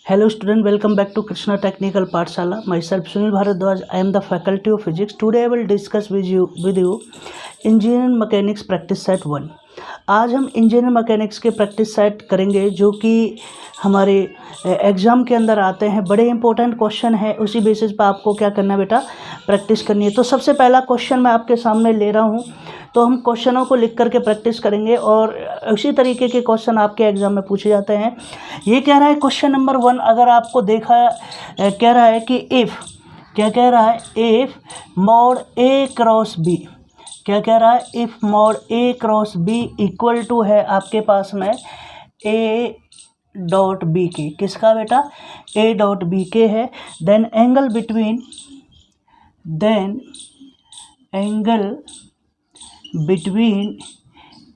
Hello student, welcome back to Krishna Technical Pathshala. Myself Sunil Bharadwaj. I am the faculty of physics. Today I will discuss with you engineering mechanics practice set 1। आज हम engineering mechanics के practice set करेंगे जो कि हमारे exam के अंदर आते हैं। बड़े इंपॉर्टेंट क्वेश्चन है, उसी बेसिस पर आपको क्या करना है बेटा, प्रैक्टिस करनी है। तो सबसे पहला क्वेश्चन मैं आपके सामने ले रहा हूँ, तो हम क्वेश्चनों को लिख करके प्रैक्टिस करेंगे और उसी तरीके के क्वेश्चन आपके एग्ज़ाम में पूछे जाते हैं। ये कह रहा है क्वेश्चन नंबर 1, अगर आपको देखा कह रहा है कि इफ़, क्या कह रहा है, if mod A cross B, क्या कह रहा है, if mod A cross B equal to है आपके पास में ए डॉट बी के, किसका बेटा, ए डॉट बी के है। Then angle between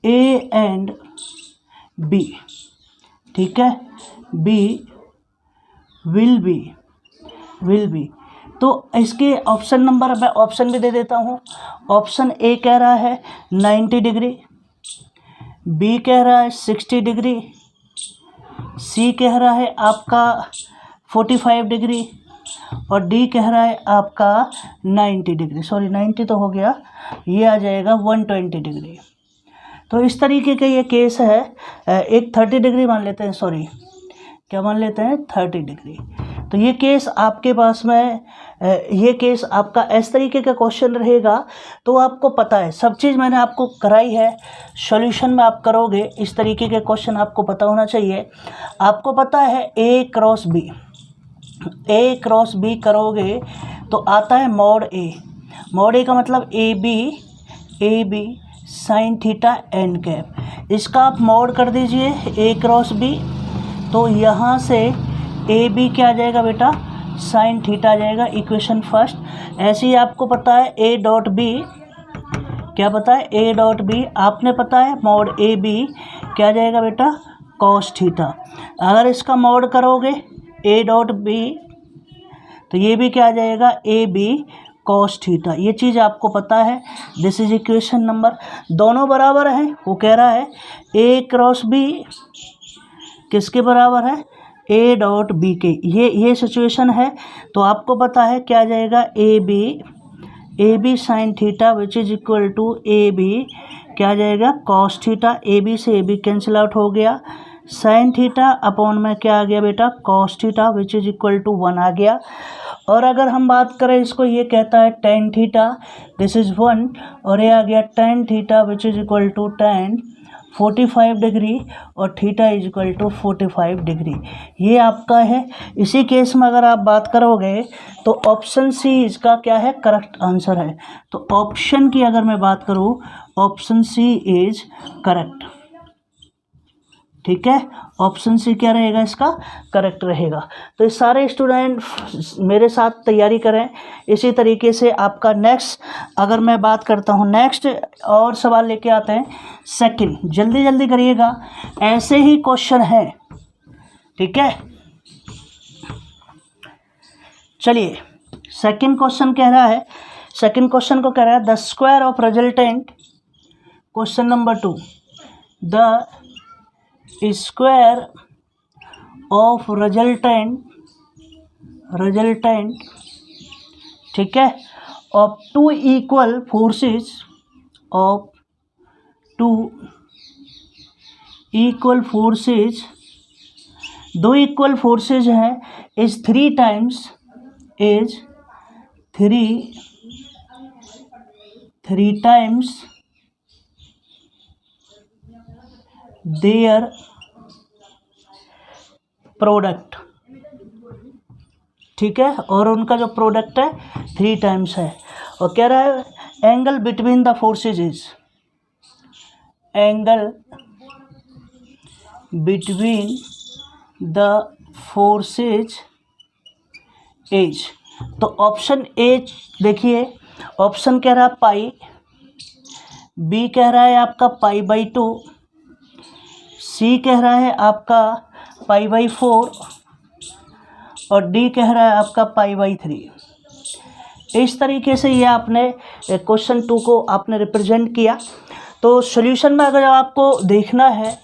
A and B, ठीक है, बी विल बी। तो इसके ऑप्शन नंबर मैं ऑप्शन भी दे देता हूँ। ऑप्शन ए कह रहा है 90 डिग्री, बी कह रहा है 60 डिग्री, सी कह रहा है आपका 45 डिग्री और डी कह रहा है आपका 90 डिग्री। सॉरी 90 तो हो गया, ये आ जाएगा 120 डिग्री। तो इस तरीके का ये केस है। एक 30 डिग्री मान लेते हैं, सॉरी क्या मान लेते हैं, 30 डिग्री। तो ये केस आपके पास में, ये केस आपका इस तरीके का क्वेश्चन रहेगा। तो आपको पता है, सब चीज़ मैंने आपको कराई है, सॉल्यूशन में आप करोगे, इस तरीके के क्वेश्चन आपको पता होना चाहिए। आपको पता है ए क्रॉस बी करोगे तो आता है मॉड ए। मॉड ए का मतलब A B sine theta N cap. इसका आप मॉड कर दीजिए ए क्रॉस बी, तो यहाँ से ए बी क्या आ जाएगा बेटा, साइन थीटा आ जाएगा, इक्वेशन फर्स्ट। ऐसे ही आपको पता है ए डॉट बी, क्या पता है, ए डॉट बी आपने पता है मॉड ए बी क्या आ जाएगा बेटा, कॉस थीटा। अगर इसका मॉड करोगे ए डॉट बी तो ये भी क्या आ जाएगा, ए बी कॉस थीटा। ये चीज़ आपको पता है। दिस इज इक्वेशन नंबर, दोनों बराबर हैं। वो कह रहा है ए क्रॉस बी किसके बराबर है, ए डॉट बी के। ये सिचुएशन है। तो आपको पता है क्या आ जाएगा, A B sine theta which is equal to A B क्या आ जाएगा, कॉस थीटा। ए बी से ए बी कैंसिल आउट हो गया, साइन थीटा अपॉन में क्या आ गया बेटा, cos theta which is equal to 1 आ गया। और अगर हम बात करें इसको, ये कहता है टेन थीटा, दिस इज 1, और ये आ गया tan theta which is equal to tan 45 degree और theta is equal to 45 degree. ये आपका है। इसी केस में अगर आप बात करोगे तो ऑप्शन सी इसका क्या है, करेक्ट आंसर है। तो ऑप्शन की अगर मैं बात करूँ, ऑप्शन सी इज करेक्ट, ठीक है। ऑप्शन सी क्या रहेगा, इसका करेक्ट रहेगा। तो ये सारे स्टूडेंट मेरे साथ तैयारी करें। इसी तरीके से आपका नेक्स्ट, अगर मैं बात करता हूँ नेक्स्ट और सवाल लेके आते हैं। सेकंड, जल्दी जल्दी करिएगा, ऐसे ही क्वेश्चन है, ठीक है। चलिए सेकंड क्वेश्चन कह रहा है, सेकंड क्वेश्चन को कह रहा है the square of resultant, question number 2, the square of resultant, ठीक है, of two equal forces, of two equal forces, दो इक्वल फोर्सेस हैं, is three times their product, ठीक है, और उनका जो प्रोडक्ट है 3 टाइम्स है। और कह रहा है angle between the forces is, angle between the forces as. तो ऑप्शन ए देखिए, ऑप्शन कह रहा है पाई, बी कह रहा है आपका पाई बाई 2, सी कह रहा है आपका पाई बाई 4 और डी कह रहा है आपका पाई बाई 3। इस तरीके से ये आपने क्वेश्चन 2 को आपने रिप्रेजेंट किया। तो सॉल्यूशन में अगर आपको देखना है,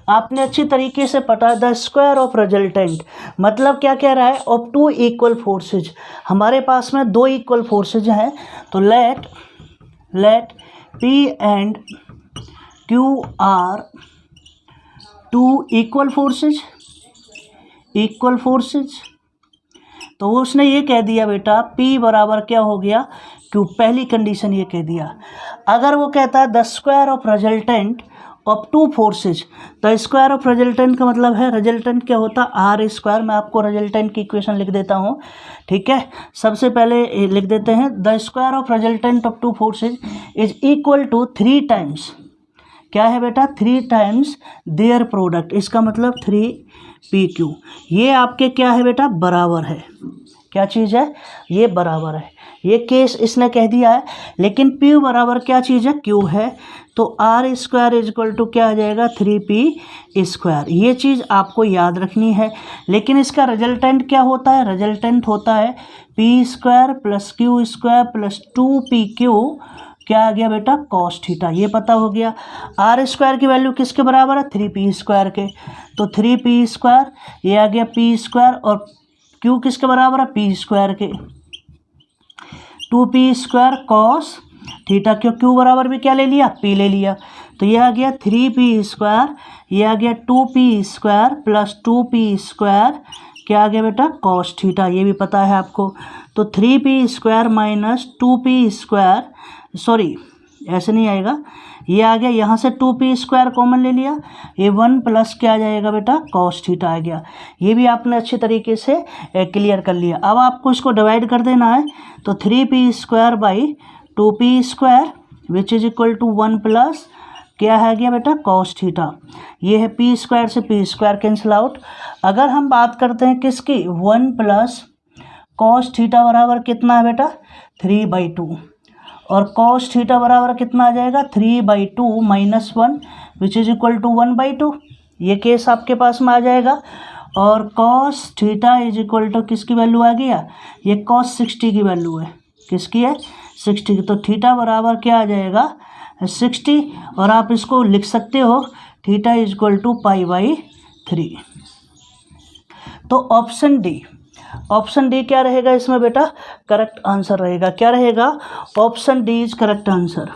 आपने अच्छी तरीके से पढ़ा। द स्क्वायर ऑफ रिजल्टेंट मतलब क्या कह रहा है, ऑफ टू इक्वल फोर्सेज। हमारे पास में दो इक्वल फोर्सेज हैं, तो let P and Q are two equal forces. तो उसने ये कह दिया बेटा P बराबर क्या हो गया Q, पहली कंडीशन ये कह दिया। अगर वो कहता है the square of resultant of two forces, तो स्क्वायर ऑफ रिजल्टेंट का मतलब है, रिजल्टेंट क्या होता है आर स्क्वायर। मैं आपको रिजल्टेंट की इक्वेशन लिख देता हूँ, ठीक है। सबसे पहले लिख देते हैं the square of resultant of two forces is equal to 3 times, क्या है बेटा 3 टाइम्स देयर प्रोडक्ट। इसका मतलब 3PQ। ये आपके क्या है बेटा बराबर है, क्या चीज़ है ये बराबर है। ये केस इसने कह दिया है, लेकिन P बराबर क्या चीज़ है Q है, तो R square is equal to क्या आ जाएगा 3P स्क्वायर। ये चीज़ आपको याद रखनी है। लेकिन इसका रिजल्टेंट क्या होता है, रिजल्टेंट होता है P square plus Q square plus 2PQ, क्या आ गया बेटा कॉस थीटा। ये पता हो गया। आर स्क्वायर की वैल्यू किसके बराबर है 3P स्क्वायर के, तो 3P स्क्वायर, ये आ गया P स्क्वायर, और Q किसके बराबर है P स्क्वायर के, 2P स्क्वायर कॉस थीटा। क्यों Q बराबर भी क्या ले लिया P ले लिया, तो ये आ गया 3P स्क्वायर, ये आ गया 2P square plus 2P square, क्या आ गया बेटा कॉस थीटा। ये भी पता है आपको। तो 3P square minus 2P square, sorry ऐसे नहीं आएगा, ये आ गया, यहाँ से 2P स्क्वायर कॉमन ले लिया, ये 1 प्लस क्या आ जाएगा बेटा कॉस थीटा आ गया। ये भी आपने अच्छी तरीके से क्लियर कर लिया। अब आपको इसको डिवाइड कर देना है, तो 3P square by 2P square which is equal to 1 plus क्या है गया बेटा कॉस थीटा। ये है P स्क्वायर से P स्क्वायर कैंसिल आउट। अगर हम बात करते हैं किसकी 1 प्लस कॉस थीटा बराबर कितना है बेटा 3/2, और कॉस थीटा बराबर कितना आ जाएगा 3/2 minus 1 which is equal to 1/2। ये केस आपके पास में आ जाएगा। और cos theta is equal to किसकी वैल्यू आ गया, ये कॉस 60 की वैल्यू है, किसकी है 60 की, तो थीटा बराबर क्या आ जाएगा 60, और आप इसको लिख सकते हो थीटा इज इक्वल टू π/3। तो ऑप्शन डी क्या रहेगा इसमें बेटा करेक्ट आंसर रहेगा। क्या रहेगा option D is correct answer,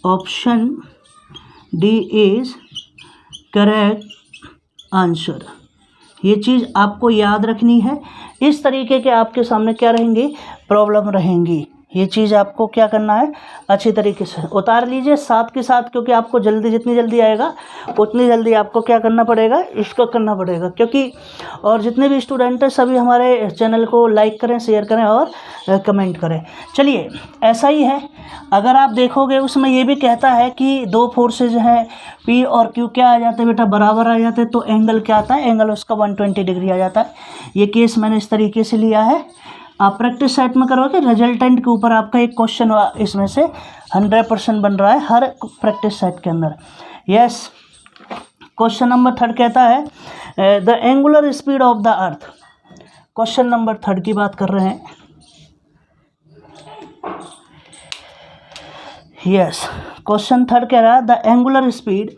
option D is correct answer. ये चीज़ आपको याद रखनी है। इस तरीके के आपके सामने क्या रहेंगी प्रॉब्लम रहेंगी। ये चीज़ आपको क्या करना है अच्छी तरीके से उतार लीजिए साथ के साथ, क्योंकि आपको जल्दी जितनी जल्दी आएगा उतनी जल्दी आपको क्या करना पड़ेगा इसको करना पड़ेगा। क्योंकि और जितने भी स्टूडेंट हैं सभी हमारे चैनल को लाइक करें, शेयर करें और कमेंट करें। चलिए ऐसा ही है, अगर आप देखोगे उसमें ये भी कहता है कि दो फोर्सेज हैं P और Q क्या आ जाते हैं बेटा बराबर आ जाते हैं, तो एंगल क्या आता है एंगल उसका 120 डिग्री आ जाता है। ये केस मैंने इस तरीके से लिया है। आप प्रैक्टिस सेट में करोगे रिजल्टेंट के ऊपर आपका एक क्वेश्चन इसमें से 100% बन रहा है हर प्रैक्टिस सेट के अंदर। यस, क्वेश्चन नंबर 3 कहता है the angular speed of the earth. Question number 3 की बात कर रहे हैं। यस, क्वेश्चन 3 कह रहा है the angular speed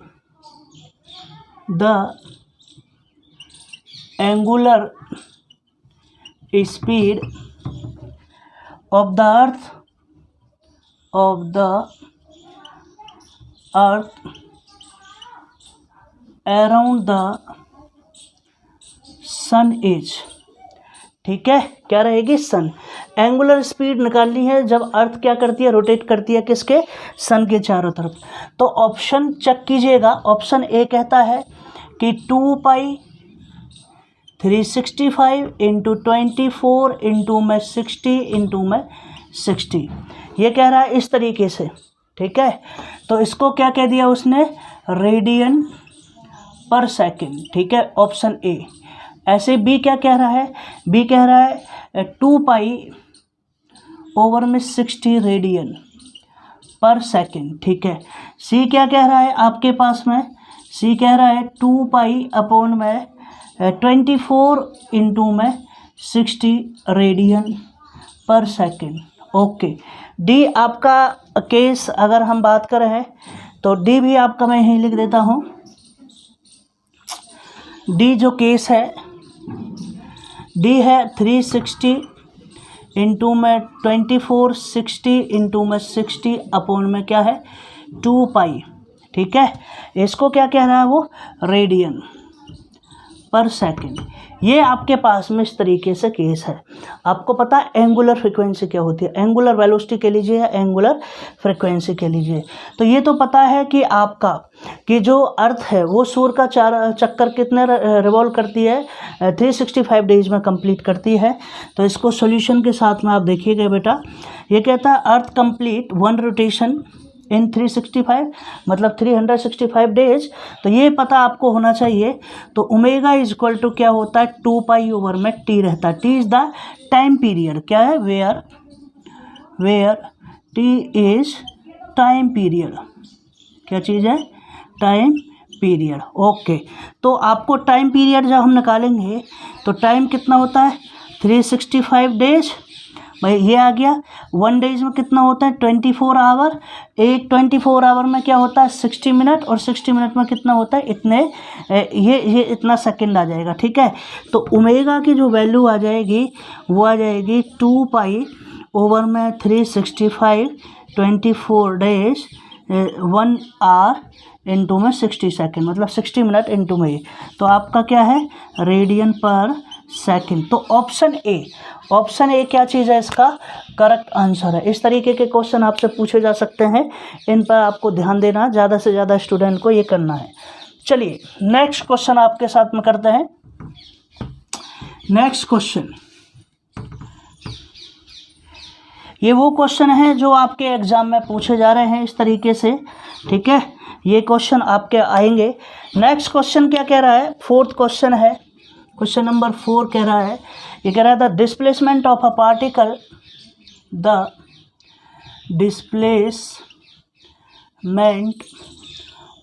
of the earth around the sun is, ठीक है क्या रहेगी सन। एंगुलर स्पीड निकालनी है जब अर्थ क्या करती है रोटेट करती है किसके सन के चारों तरफ। तो ऑप्शन चेक कीजिएगा। ऑप्शन ए कहता है कि 2π365 इंटू 24 इंटू में 60 इंटू में 60, ये कह रहा है इस तरीके से, ठीक है। तो इसको क्या कह दिया उसने रेडियन पर सेकेंड, ठीक है ऑप्शन ए। ऐसे बी क्या कह रहा है, बी कह रहा है 2π/60 रेडियन पर सेकेंड, ठीक है। सी क्या कह रहा है आपके पास में, सी कह रहा है 2π/24 इंटू में 60 रेडियन पर सेकेंड। ओके, डी आपका केस अगर हम बात कर रहे हैं तो डी भी आपका मैं यहीं लिख देता हूँ। डी जो केस है, डी है 360 इंटू में 24, 60 इंटू में 60 अपॉन में क्या है 2 पाई। ठीक है, इसको क्या कह रहा है वो, रेडियन पर सेकंड। ये आपके पास में इस तरीके से केस है। आपको पता है एंगुलर फ्रीक्वेंसी क्या होती है, एंगुलर वेलोसिटी कह लीजिए या एंगुलर फ्रीक्वेंसी कह लीजिए। तो ये तो पता है कि आपका कि जो अर्थ है वो सूर्य का चक्कर कितने रिवॉल्व करती है, 365 डेज में कंप्लीट करती है। तो इसको सॉल्यूशन के साथ में आप देखिएगा बेटा। ये कहता है अर्थ कंप्लीट 1 रोटेशन इन 365, मतलब 365 डेज। तो ये पता आपको होना चाहिए। तो ओमेगा इज इक्वल टू क्या होता है 2 पाई ओवर में टी रहता है। T is the time period, क्या है, where T is time period. क्या चीज़ है, टाइम पीरियड। ओके, तो आपको टाइम पीरियड जब हम निकालेंगे तो टाइम कितना होता है 365 डेज। भाई ये आ गया, 1 डेज में कितना होता है 24 आवर। एक 24 आवर में क्या होता है 60 मिनट, और 60 मिनट में कितना होता है इतने, ये इतना सेकंड आ जाएगा। ठीक है, तो ओमेगा की जो वैल्यू आ जाएगी वो आ जाएगी 2 पाई ओवर में 365, 24 डेज 1 आवर इंटू में 60 सेकेंड, मतलब 60 मिनट इंटू में। तो आपका क्या है रेडियन पर सेकंड। तो ऑप्शन ए क्या चीज़ है, इसका करेक्ट आंसर है। इस तरीके के क्वेश्चन आपसे पूछे जा सकते हैं, इन पर आपको ध्यान देना, ज़्यादा से ज़्यादा स्टूडेंट को ये करना है। चलिए नेक्स्ट क्वेश्चन आपके साथ में करते हैं। नेक्स्ट क्वेश्चन, ये वो क्वेश्चन है जो आपके एग्जाम में पूछे जा रहे हैं इस तरीके से। ठीक है, ये क्वेश्चन आपके आएंगे। नेक्स्ट क्वेश्चन क्या कह रहा है, 4th क्वेश्चन है, क्वेश्चन नंबर 4 कह रहा है, ये कह रहा है the displacement of a particle, the displacement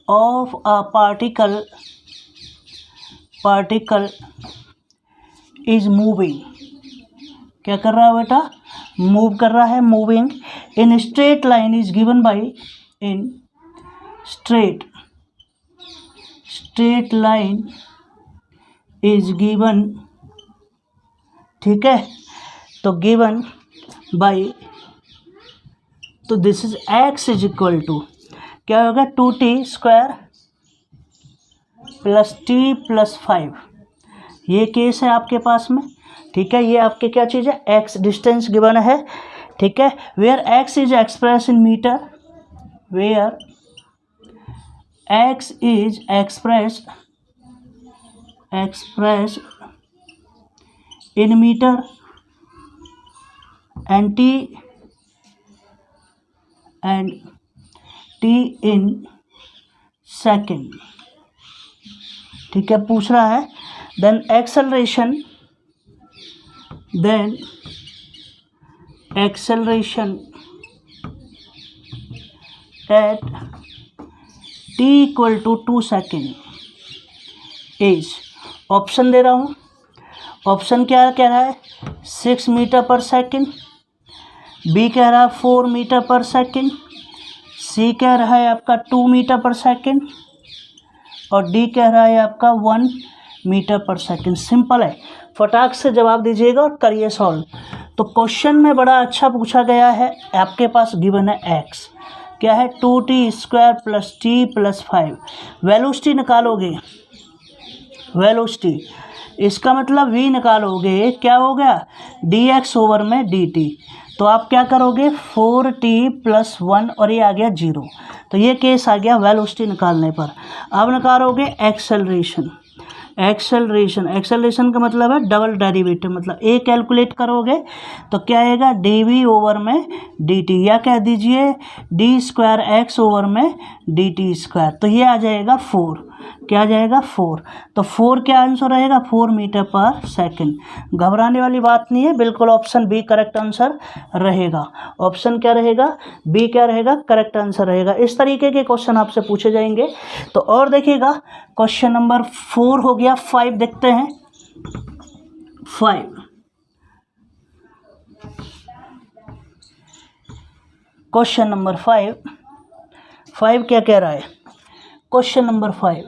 of a particle is moving. क्या कर रहा है बेटा, मूव कर रहा है, moving in straight line is given by, in straight line is given. ठीक है, तो गिवन बाई, तो this is X is equal to क्या होगा 2t² प्लस टी प्लस 5। ये केस है आपके पास में। ठीक है, ये आपके क्या चीज़ है, एक्स डिस्टेंस गिवन है। ठीक है, where X is express in meter, where X is express in meter and t in second। ठीक है, पूछ रहा है then acceleration at t equal to 2 second is, option दे रहा हूँ। ऑप्शन क्या कह रहा है 6 मीटर पर सेकंड, बी कह रहा है 4 मीटर पर सेकंड, सी कह रहा है आपका 2 मीटर पर सेकंड, और डी कह रहा है आपका 1 मीटर पर सेकंड। सिंपल है, फटाक से जवाब दीजिएगा और करिए सॉल्व। तो क्वेश्चन में बड़ा अच्छा पूछा गया है, आपके पास गिवन है एक्स, क्या है 2t² plus T plus 5। Velocity निकालोगे, वेलोसिटी इसका मतलब v निकालोगे, क्या हो गया dx ओवर में dt। तो आप क्या करोगे 4t प्लस 1 और ये आ गया 0। तो ये केस आ गया वेलोसिटी निकालने पर। अब निकालोगे एक्सेलरेशन का मतलब है डबल डेरिवेटिव, मतलब ए कैलकुलेट करोगे तो क्या आएगा dv ओवर में dt, या कह दीजिए d² x ओवर में dt²। तो ये आ जाएगा 4, क्या आ जाएगा 4। तो 4 क्या आंसर रहेगा 4 मीटर पर सेकंड। घबराने वाली बात नहीं है, बिल्कुल ऑप्शन बी करेक्ट आंसर रहेगा। ऑप्शन क्या रहेगा, बी क्या रहेगा, करेक्ट आंसर रहेगा। इस तरीके के क्वेश्चन आपसे पूछे जाएंगे। तो और देखिएगा, क्वेश्चन नंबर 4 हो गया, 5 देखते हैं। 5 क्वेश्चन नंबर 5 क्या कह रहा है, क्वेश्चन नंबर 5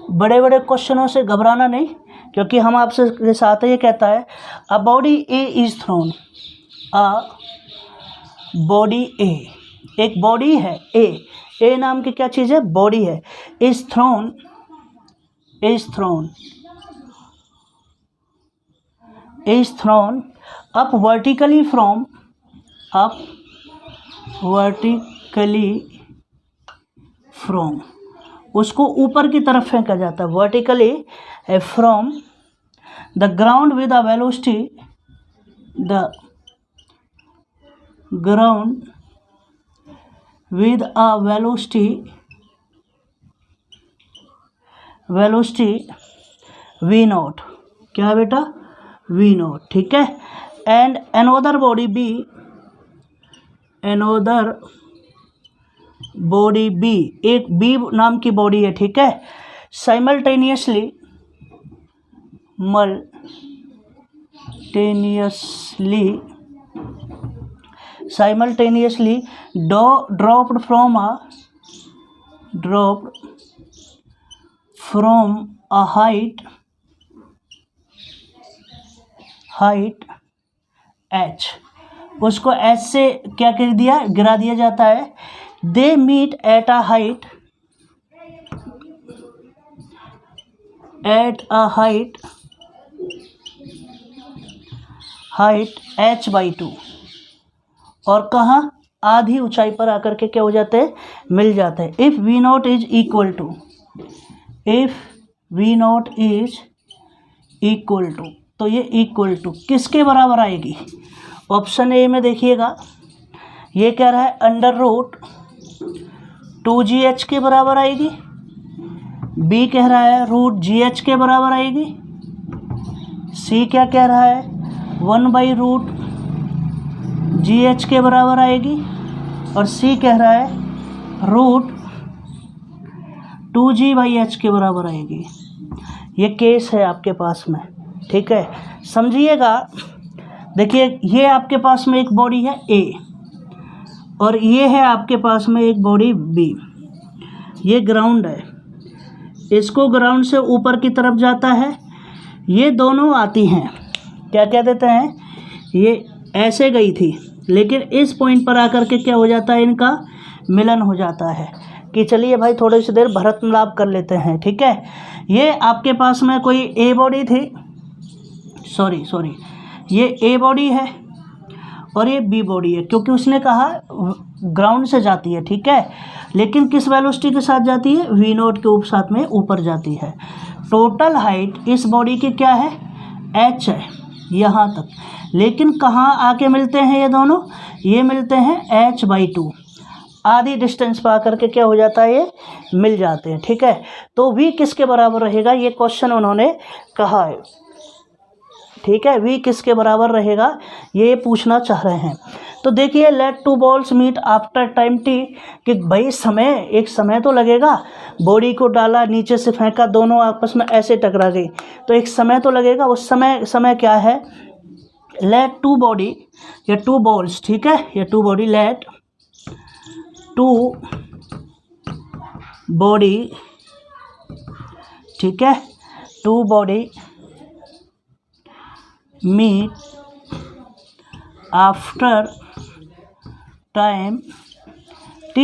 बड़े बड़े क्वेश्चनों से घबराना नहीं, क्योंकि हम आपसे साथ ये कहता है a body A is thrown, a body A, एक बॉडी है ए नाम की क्या चीज़ है, बॉडी है, is thrown up vertically from, उसको ऊपर की तरफ फेंका जाता है, vertically from the ground with a velocity, the ground with a velocity V naught, क्या बेटा, वी नॉट, ठीक है। एंड अनोदर बॉडी बी, एक बी नाम की बॉडी है, ठीक है, simultaneously dropped from a height h, उसको h से क्या कर दिया, गिरा दिया जाता है। they meet at a height h/2, और कहाँ, आधी ऊंचाई पर आकर के क्या हो जाते हैं, मिल जाते हैं। If V naught is equal to, तो ये इक्वल टू किसके बराबर आएगी, ऑप्शन ए में देखिएगा, ये कह रहा है √2GH के बराबर आएगी, बी कह रहा है √GH के बराबर आएगी, सी क्या कह रहा है 1/√GH के बराबर आएगी, और सी कह रहा है √2G/H के बराबर आएगी। ये केस है आपके पास में, ठीक है, समझिएगा। देखिए ये आपके पास में एक बॉडी है ए, और ये है आपके पास में एक बॉडी बी, ये ग्राउंड है, इसको ग्राउंड से ऊपर की तरफ जाता है, ये दोनों आती हैं, क्या कह देते हैं, ये ऐसे गई थी, लेकिन इस पॉइंट पर आकर के क्या हो जाता है, इनका मिलन हो जाता है, कि चलिए भाई थोड़ी सी देर भरत मिलाप कर लेते हैं, ठीक है। ये आपके पास में कोई ए बॉडी थी, सॉरी ये ए बॉडी है और ये बी बॉडी है, क्योंकि उसने कहा ग्राउंड से जाती है, ठीक है, लेकिन किस वेलोसिटी के साथ जाती है, वी नॉट के साथ में ऊपर जाती है। टोटल हाइट इस बॉडी की क्या है, h है यहाँ तक, लेकिन कहाँ आके मिलते हैं ये दोनों, ये मिलते हैं h/2, आधी डिस्टेंस पर आकर के क्या हो जाता है, ये मिल जाते हैं, ठीक है। तो v किसके बराबर रहेगा, ये क्वेश्चन उन्होंने कहा है, ठीक है, v किसके बराबर रहेगा, ये पूछना चाह रहे हैं। तो देखिए let two balls meet after time t, कि भाई एक समय तो लगेगा, बॉडी को डाला नीचे से फेंका, दोनों आपस में ऐसे टकरा गई, तो एक समय तो लगेगा, उस समय क्या है, लेट टू बॉडी या टू बॉल्स, ठीक है, या two body, let two body, ठीक है, two body meet after time t,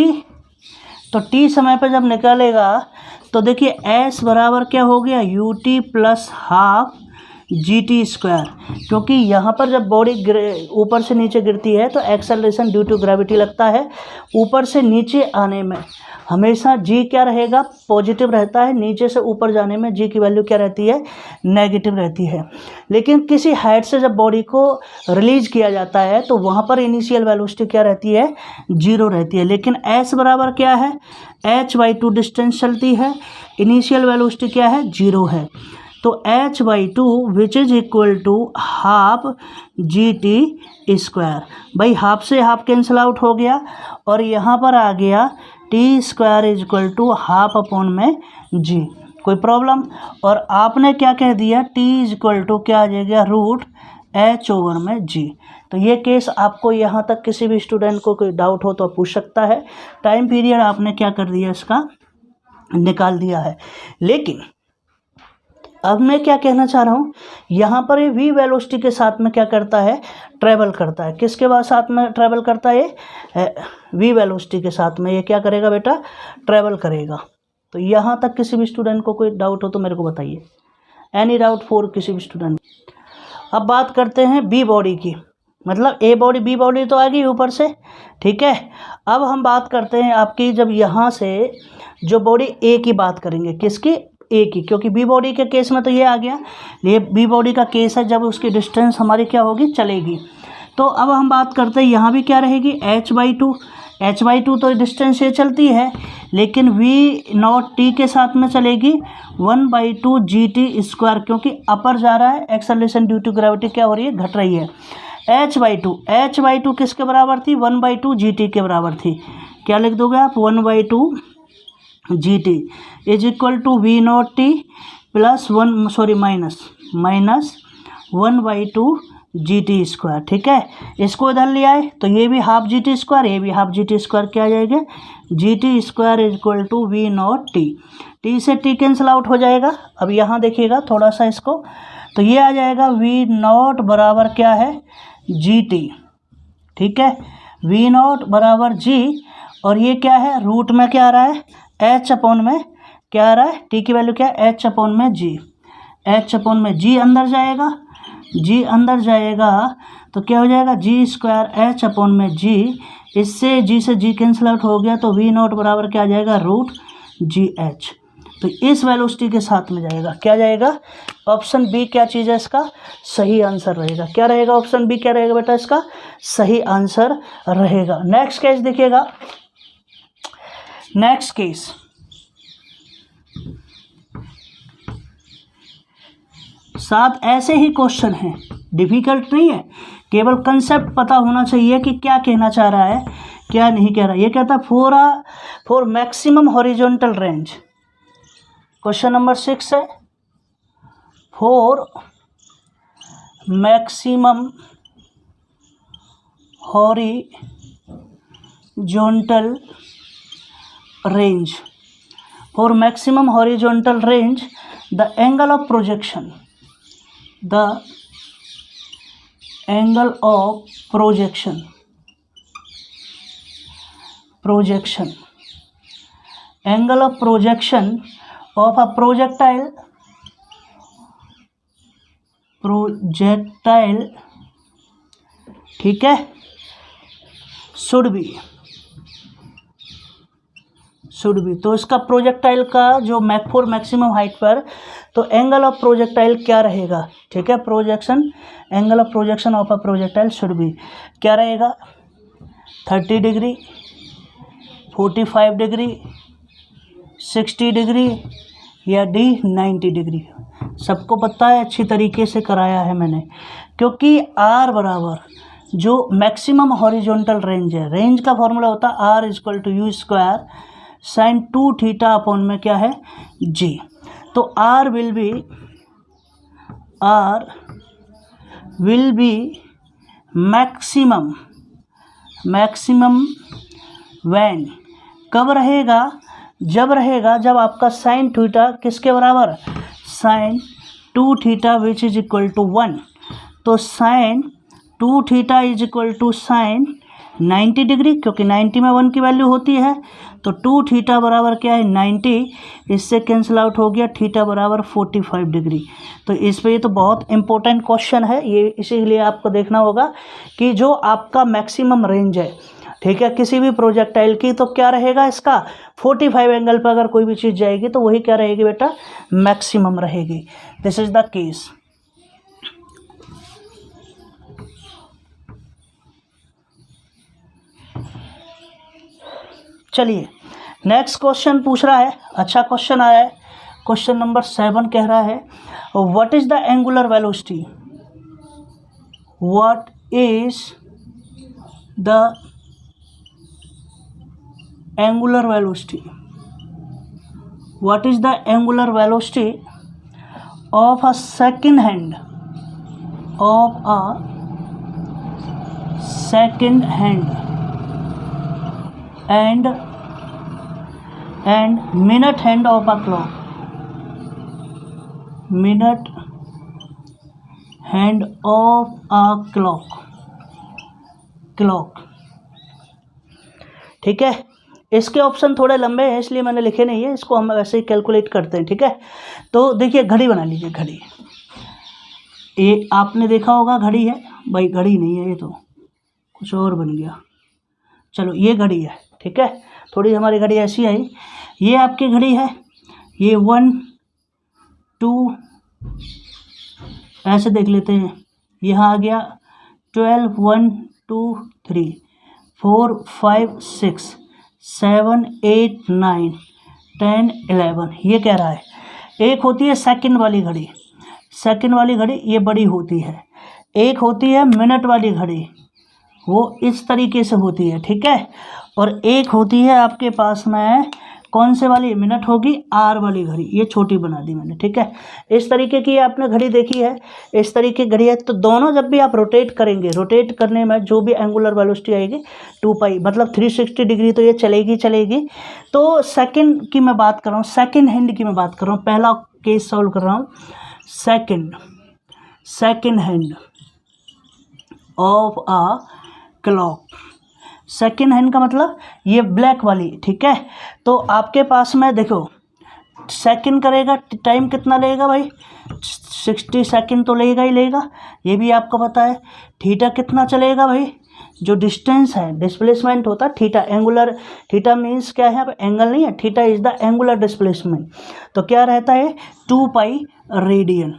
तो t समय पर जब निकलेगा तो देखिए s बराबर क्या हो गया, ut प्लस हाफ GT², क्योंकि यहाँ पर जब बॉडी ऊपर से नीचे गिरती है तो एक्सेलरेशन ड्यू टू ग्रेविटी लगता है, ऊपर से नीचे आने में हमेशा g क्या रहेगा, पॉजिटिव रहता है, नीचे से ऊपर जाने में g की वैल्यू क्या रहती है, नेगेटिव रहती है। लेकिन किसी हाइट से जब बॉडी को रिलीज किया जाता है तो वहाँ पर इनिशियल वेलोसिटी क्या रहती है, 0 रहती है, लेकिन s बराबर क्या है, h/2 डिस्टेंस चलती है, इनिशियल वेलोसिटी क्या है, 0 है, तो h/2 which is equal to half GT², भाई हाफ से हाफ कैंसिल आउट हो गया, और यहाँ पर आ गया t² is equal to half upon में g, कोई प्रॉब्लम। और आपने क्या कह दिया, t इज इक्वल टू क्या आ जाएगा, √h/g। तो ये केस आपको यहाँ तक किसी भी स्टूडेंट को कोई डाउट हो तो पूछ सकता है, टाइम पीरियड आपने क्या कर दिया, इसका निकाल दिया है। लेकिन अब मैं क्या कहना चाह रहा हूँ, यहाँ पर ये v वेलोसिटी के साथ में क्या करता है, ट्रैवल करता है। किसके बाद साथ में ट्रैवल करता है, v वेलोसिटी के साथ में ये क्या करेगा बेटा, ट्रैवल करेगा। तो यहाँ तक किसी भी स्टूडेंट को कोई डाउट हो तो मेरे को बताइए, एनी डाउट फॉर किसी भी स्टूडेंट। अब बात करते हैं बी बॉडी की, मतलब ए बॉडी बी बॉडी तो आ गई ऊपर से, ठीक है। अब हम बात करते हैं आपकी, जब यहाँ से जो बॉडी ए की बात करेंगे, किसकी, ए की, क्योंकि बी बॉडी के केस में तो ये आ गया, ये बी बॉडी का केस है जब उसकी डिस्टेंस हमारी क्या होगी, चलेगी। तो अब हम बात करते हैं यहाँ भी क्या रहेगी, h/2, h/2 तो डिस्टेंस ये चलती है, लेकिन v0t के साथ में चलेगी 1/2 gt², क्योंकि अपर जा रहा है, एक्सेलरेशन ड्यू टू ग्रेविटी क्या हो रही है, घट रही है। h/2 किसके बराबर थी, 1/2 gt के बराबर थी। क्या लिख दोगे आप, 1/2 gt is equal to v0t plus minus 1/2 gt², ठीक है। इसको इधर ले आए तो ये भी हाफ gt², ये भी हाफ gt², क्या आ जाएगा, gt² is equal to v0t, t से t कैंसिल आउट हो जाएगा। अब यहाँ देखिएगा थोड़ा सा इसको, तो ये आ जाएगा v0 बराबर क्या है, gt, ठीक है, v0 बराबर g, और ये क्या है, रूट में क्या आ रहा है, h/में क्या आ रहा है, t की वैल्यू क्या है, h/में g, g अंदर जाएगा, g अंदर जाएगा तो क्या हो जाएगा, g² h/में g, इससे g से g कैंसिल आउट हो गया, तो v0 बराबर क्या आ जाएगा, √gh। तो इस वेलोसिटी के साथ में जाएगा, क्या जाएगा, ऑप्शन बी क्या चीज़ है, इसका सही आंसर रहेगा। क्या रहेगा, ऑप्शन बी क्या रहेगा बेटा, इसका सही आंसर रहेगा। नेक्स्ट केस देखिएगा, नेक्स्ट केस, साथ ऐसे ही क्वेश्चन हैं, डिफिकल्ट नहीं है, केवल कंसेप्ट पता होना चाहिए कि क्या कहना चाह रहा है, क्या नहीं कह रहा है। ये कहता है for maximum horizontal range, question number 6 है, for maximum horizontal range, for maximum horizontal range the angle of projection of a projectile ठीक है, should be, तो इसका प्रोजेक्टाइल का जो फॉर मैक्सिमम हाइट पर, तो एंगल ऑफ प्रोजेक्टाइल क्या रहेगा, ठीक है, angle of projection of a projectile should be क्या रहेगा, 30 डिग्री, 45 डिग्री, 60 डिग्री, या डी 90 डिग्री। सबको पता है, अच्छी तरीके से कराया है मैंने, क्योंकि आर बराबर जो मैक्सिमम हॉरिजॉन्टल रेंज है, रेंज का फॉर्मूला होता है are equal to u² sin 2θ में क्या है, g। तो R will be maximum when, कब रहेगा, जब आपका sin थीटा किसके बराबर, sin 2θ which is equal to 1। तो sin 2θ is equal to sin 90 degree, क्योंकि 90 में 1 की वैल्यू होती है, तो 2θ बराबर क्या है, 90, इससे कैंसिल आउट हो गया, थीटा बराबर 45 डिग्री। तो इस पे ये तो बहुत इंपॉर्टेंट क्वेश्चन है ये, इसीलिए आपको देखना होगा कि जो आपका मैक्सिमम रेंज है, ठीक है, किसी भी प्रोजेक्टाइल की, तो क्या रहेगा इसका 45 एंगल पर अगर कोई भी चीज़ जाएगी तो वही क्या रहेगी बेटा, मैक्सिमम रहेगी। This is the case. चलिए नेक्स्ट क्वेश्चन पूछ रहा है, अच्छा क्वेश्चन आया है, क्वेश्चन नंबर 7 कह रहा है what is the angular velocity, what is the angular velocity, what is the angular velocity of a second hand, and minute hand of a clock, minute hand of a clock. ठीक है, इसके option थोड़े लंबे हैं इसलिए मैंने लिखे नहीं है, इसको हम वैसे ही कैलकुलेट करते हैं। ठीक है, तो देखिए घड़ी बना लीजिए। घड़ी, ये आपने देखा होगा घड़ी है भाई, घड़ी नहीं है ये तो कुछ और बन गया। चलो ये घड़ी है। ठीक है, थोड़ी हमारी घड़ी ऐसी आई, ये आपकी घड़ी है, ये 1 2 ऐसे देख लेते हैं, यहाँ आ गया 12 1 2 3 4 5 6 7 8 9 10 11। ये कह रहा है। एक होती है सेकंड वाली घड़ी, सेकंड वाली घड़ी ये बड़ी होती है। एक होती है मिनट वाली घड़ी, वो इस तरीके से होती है। ठीक है, और एक होती है आपके पास में कौन से वाली, मिनट होगी, आर वाली घड़ी, ये छोटी बना दी मैंने। ठीक है, इस तरीके की आपने घड़ी देखी है, इस तरीके की घड़ी है। तो दोनों जब भी आप रोटेट करेंगे, रोटेट करने में जो भी एंगुलर वेलोसिटी आएगी 2 पाई, मतलब 360 डिग्री तो ये चलेगी। तो सेकंड की मैं बात कर रहा हूँ, सेकंड हैंड की मैं बात कर रहा हूँ, पहला केस सॉल्व कर रहा हूँ। Second hand of a clock. Second hand का मतलब ये ब्लैक वाली। ठीक है, तो आपके पास में देखो सेकंड करेगा, टाइम कितना लेगा भाई, 60 सेकंड तो लेगा ही लेगा, ये भी आपको पता है। थीटा कितना चलेगा भाई, जो डिस्टेंस है, डिस्प्लेसमेंट होता है थीटा, एंगुलर, थीटा मीन्स क्या है, एंगल नहीं है, theta is the angular displacement. तो क्या रहता है 2 पाई रेडियन।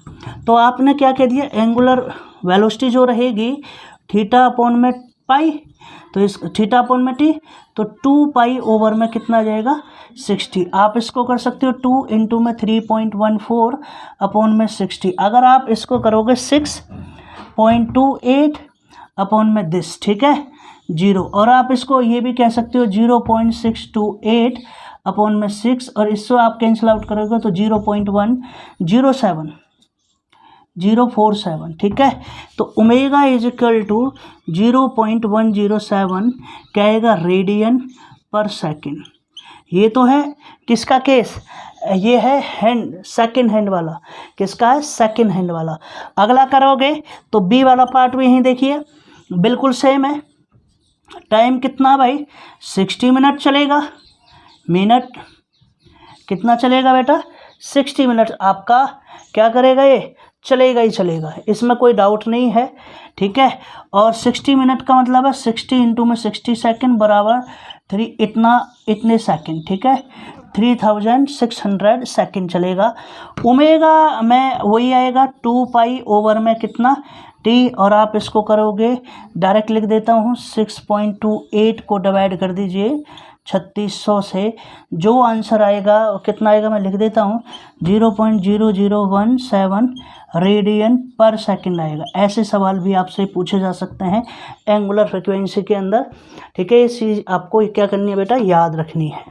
तो आपने क्या कह दिया, एंगुलर वेलोसिटी जो रहेगी थीटा अपॉन में पाई, तो इस थीटा अपॉन में टी, तो 2 पाई ओवर में कितना आ जाएगा 60। आप इसको कर सकते हो 2 इंटू में 3.14 अपॉन में 60। अगर आप इसको करोगे 6.28 अपॉन में दिस, ठीक है 0, और आप इसको ये भी कह सकते हो 0.628 अपॉन में 6, और इससे आप कैंसिल आउट करोगे तो 0.147 ठीक है। तो ओमेगा इज इक्वल टू 0.107 क्या आएगा, रेडियन पर सेकेंड। ये तो है किसका केस, ये है हैंड, सेकंड हैंड वाला। किसका है, सेकंड हैंड वाला। अगला करोगे तो बी वाला पार्ट भी यहीं देखिए, बिल्कुल सेम है। टाइम कितना भाई 60 मिनट चलेगा, मिनट कितना चलेगा बेटा 60 मिनट आपका क्या करेगा, ये चलेगा ही चलेगा, इसमें कोई डाउट नहीं है। ठीक है, और 60 मिनट का मतलब है 60 इंटू में 60 सेकेंड बराबर 3, इतने सेकेंड। ठीक है, 3600 सेकेंड चलेगा। ओमेगा में वही आएगा 2 पाई ओवर में कितना टी, और आप इसको करोगे डायरेक्ट लिख देता हूँ, 6.28 को डिवाइड कर दीजिए 3600 से, जो आंसर आएगा कितना आएगा मैं लिख देता हूँ 0.0017 रेडियन पर सेकंड आएगा। ऐसे सवाल भी आपसे पूछे जा सकते हैं एंगुलर फ्रिक्वेंसी के अंदर। ठीक है, ये चीज़ आपको क्या करनी है बेटा, याद रखनी है।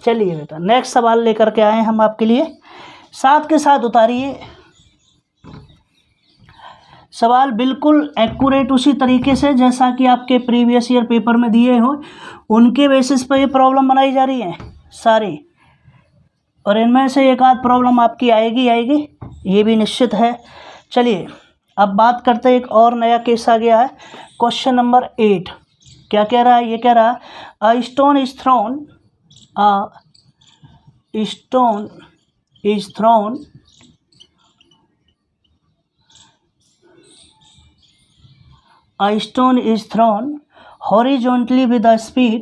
चलिए बेटा नेक्स्ट सवाल लेकर के आए हम आपके लिए, साथ के साथ उतारिए सवाल बिल्कुल एक्यूरेट उसी तरीके से जैसा कि आपके प्रीवियस ईयर पेपर में दिए हो, उनके बेसिस पर ये प्रॉब्लम बनाई जा रही है सारी, और इनमें से एक आध प्रॉब्लम आपकी आएगी, ये भी निश्चित है। चलिए अब बात करते हैं, एक और नया केस आ गया है। क्वेश्चन नंबर 8 क्या कह रहा है, ये कह रहा है a stone is throne horizontally with a speed